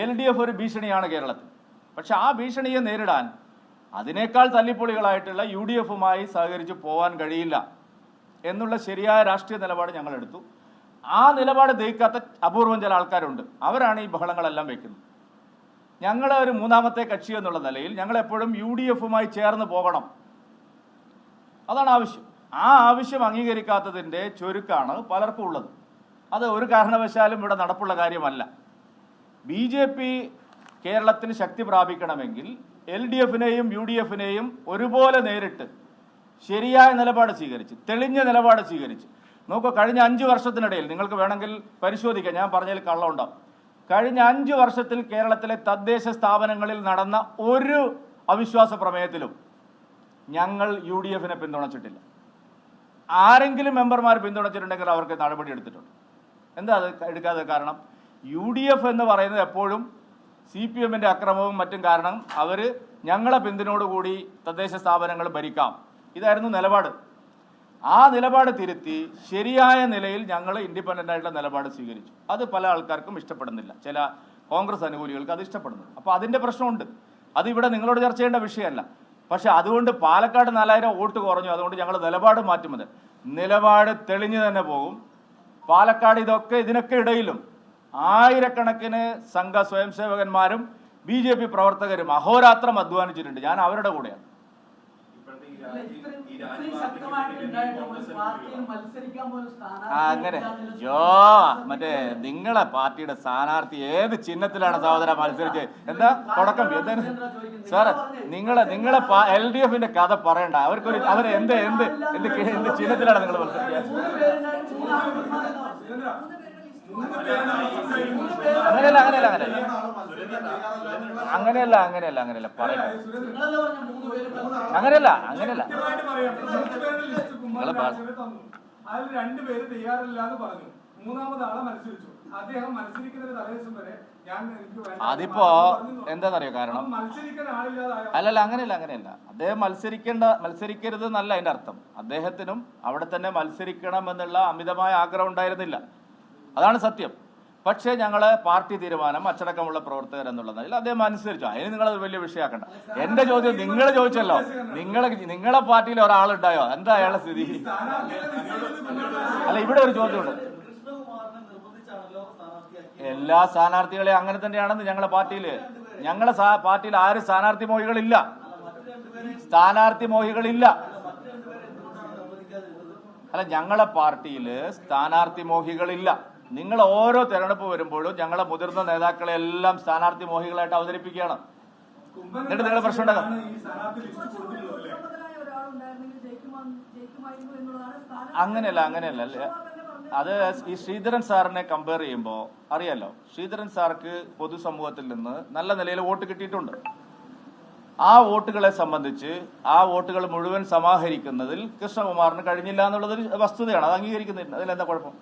LDF ഒരു ഭീഷണിയാണ് കേരളത്തിൽ. പക്ഷെ ആ ഭീഷണിയെ നേരിടാൻ അതിനേക്കാൾ തല്ലിപ്പൊളികളായിട്ടുള്ള UDFുമായി സഹകരിച്ച് പോകാൻ കഴിയില്ല എന്നുള്ള ശരിയായ രാഷ്ട്രീയ നിലപാട് ഞങ്ങൾ എടുത്തു. ആ നിലപാട് ദഹിക്കാത്ത അപൂർവം ചില ആൾക്കാരുണ്ട്. അവരാണ് ഈ ബഹളങ്ങളെല്ലാം വയ്ക്കുന്നത്. ഞങ്ങൾ ഒരു മൂന്നാമത്തെ കക്ഷി എന്നുള്ള നിലയിൽ ഞങ്ങൾ എപ്പോഴും UDFുമായി ചേർന്ന് പോകണം, അതാണ് ആവശ്യം. ആ ആവശ്യം അംഗീകരിക്കാത്തതിൻ്റെ ചുരുക്കാണ് പലർക്കും ഉള്ളത്. അത് ഒരു കാരണവശാലും ഇവിടെ നടപ്പുള്ള കാര്യമല്ല. BJP കേരളത്തിൽ ശക്തി പ്രാപിക്കണമെങ്കിൽ LDFിനെയും UDFിനെയും ഒരുപോലെ നേരിട്ട് ശരിയായ നിലപാട് സ്വീകരിച്ച്, തെളിഞ്ഞ നിലപാട് സ്വീകരിച്ച് നോക്കൂ. കഴിഞ്ഞ 5 വർഷത്തിനിടയിൽ നിങ്ങൾക്ക് വേണമെങ്കിൽ പരിശോധിക്കാം, ഞാൻ പറഞ്ഞതിൽ കള്ളമുണ്ടാവും. കഴിഞ്ഞ 5 വർഷത്തിൽ കേരളത്തിലെ തദ്ദേശ സ്ഥാപനങ്ങളിൽ നടന്ന ഒരു അവിശ്വാസ പ്രമേയത്തിലും ഞങ്ങൾ UDFിനെ പിന്തുണച്ചിട്ടില്ല. ആരെങ്കിലും മെമ്പർമാർ പിന്തുണച്ചിട്ടുണ്ടെങ്കിൽ അവർക്ക് നടപടി എടുത്തിട്ടുണ്ട്. എന്താ അത് എടുക്കാതെ കാരണം? UDF എന്ന് പറയുന്നത് എപ്പോഴും CPMന്റെ അക്രമവും മറ്റും കാരണം അവർ ഞങ്ങളെ പിന്തുണയോടുകൂടി തദ്ദേശ സ്ഥാപനങ്ങൾ ഭരിക്കാം, ഇതായിരുന്നു നിലപാട്. ആ നിലപാട് തിരുത്തി ശരിയായ നിലയിൽ ഞങ്ങൾ ഇൻഡിപെൻഡൻ്റ് ആയിട്ടുള്ള നിലപാട് സ്വീകരിച്ചു. അത് പല ആൾക്കാർക്കും ഇഷ്ടപ്പെടുന്നില്ല, ചില കോൺഗ്രസ് അനുകൂലികൾക്ക് അത് ഇഷ്ടപ്പെടുന്നില്ല. അപ്പോൾ അതിൻ്റെ പ്രശ്നമുണ്ട്. അത് ഇവിടെ നിങ്ങളോട് ചർച്ച ചെയ്യേണ്ട വിഷയമല്ല. പക്ഷെ അതുകൊണ്ട് പാലക്കാട് 4000 വോട്ട് കുറഞ്ഞു, അതുകൊണ്ട് ഞങ്ങൾ നിലപാട് മാറ്റുന്നത്, നിലപാട് തെളിഞ്ഞു തന്നെ പോകും. പാലക്കാട് ഇതിനൊക്കെ ഇടയിലും ആയിരക്കണക്കിന് സംഘ സ്വയംസേവകന്മാരും BJP പ്രവർത്തകരും അഹോരാത്രം അധ്വാനിച്ചിട്ടുണ്ട്. ഞാൻ അവരുടെ കൂടെയാണ്. അങ്ങനെ മറ്റേ നിങ്ങളെ പാർട്ടിയുടെ സ്ഥാനാർത്ഥി ഏത് ചിഹ്നത്തിലാണ് സഹോദര മത്സരിച്ച്? എന്താ തുടക്കം? സാറ് നിങ്ങളെ LDFിന്റെ കഥ പറയണ്ട. അവര് എന്ത് ചിഹ്നത്തിലാണ് നിങ്ങൾ മത്സരിക്കുക? അങ്ങനെയല്ല പറയണ്ട. അങ്ങനെയല്ല അതിപ്പോ എന്താണെന്നറിയോ കാരണം? അല്ലല്ല അങ്ങനെയല്ല. അദ്ദേഹം മത്സരിക്കരുത് എന്നല്ല അതിന്റെ അർത്ഥം. അദ്ദേഹത്തിനും അവിടെ തന്നെ മത്സരിക്കണം എന്നുള്ള അമിതമായ ആഗ്രഹം ഉണ്ടായിരുന്നില്ല, അതാണ് സത്യം. പക്ഷേ ഞങ്ങളെ പാർട്ടി തീരുമാനം, അച്ചടക്കമുള്ള പ്രവർത്തകർ എന്നുള്ളതിൽ അദ്ദേഹം അനുസരിച്ചു. അതിന് നിങ്ങളത് വലിയ വിഷയമാക്കണ്ട. എന്റെ ചോദ്യം നിങ്ങൾ ചോദിച്ചല്ലോ, നിങ്ങളെ പാർട്ടിയിൽ ഒരാളുണ്ടായോ? എന്താ അയാളുടെ സ്ഥിതി? അല്ല, ഇവിടെ ഒരു ചോദ്യമുണ്ട്. എല്ലാ സ്ഥാനാർത്ഥികളെയും അങ്ങനെ തന്നെയാണെന്ന് ഞങ്ങളെ പാർട്ടിയിൽ ആരും സ്ഥാനാർത്ഥി മോഹികളില്ല. അല്ല, ഞങ്ങളെ പാർട്ടിയിൽ സ്ഥാനാർത്ഥി മോഹികളില്ല. നിങ്ങൾ ഓരോ തെരഞ്ഞെടുപ്പ് വരുമ്പോഴും ഞങ്ങളെ മുതിർന്ന നേതാക്കളെ എല്ലാം സ്ഥാനാർത്ഥി മോഹികളായിട്ട് അവതരിപ്പിക്കുകയാണ്. എന്നിട്ട് നിങ്ങൾ പ്രശ്നം ഉണ്ടാകാം. അങ്ങനെയല്ല. അത് ഈ ശ്രീധരൻ സാറിനെ കമ്പയർ ചെയ്യുമ്പോൾ അറിയാലോ, ശ്രീധരൻ സാർക്ക് പൊതുസമൂഹത്തിൽ നിന്ന് നല്ല നിലയിൽ വോട്ട് കിട്ടിയിട്ടുണ്ട്. ആ വോട്ടുകളെ സംബന്ധിച്ച് ആ വോട്ടുകൾ മുഴുവൻ സമാഹരിക്കുന്നതിൽ കൃഷ്ണകുമാറിന് കഴിഞ്ഞില്ല എന്നുള്ളതൊരു വസ്തുതയാണ്. അത് അംഗീകരിക്കുന്നില്ല. അതിലെന്താ കുഴപ്പം?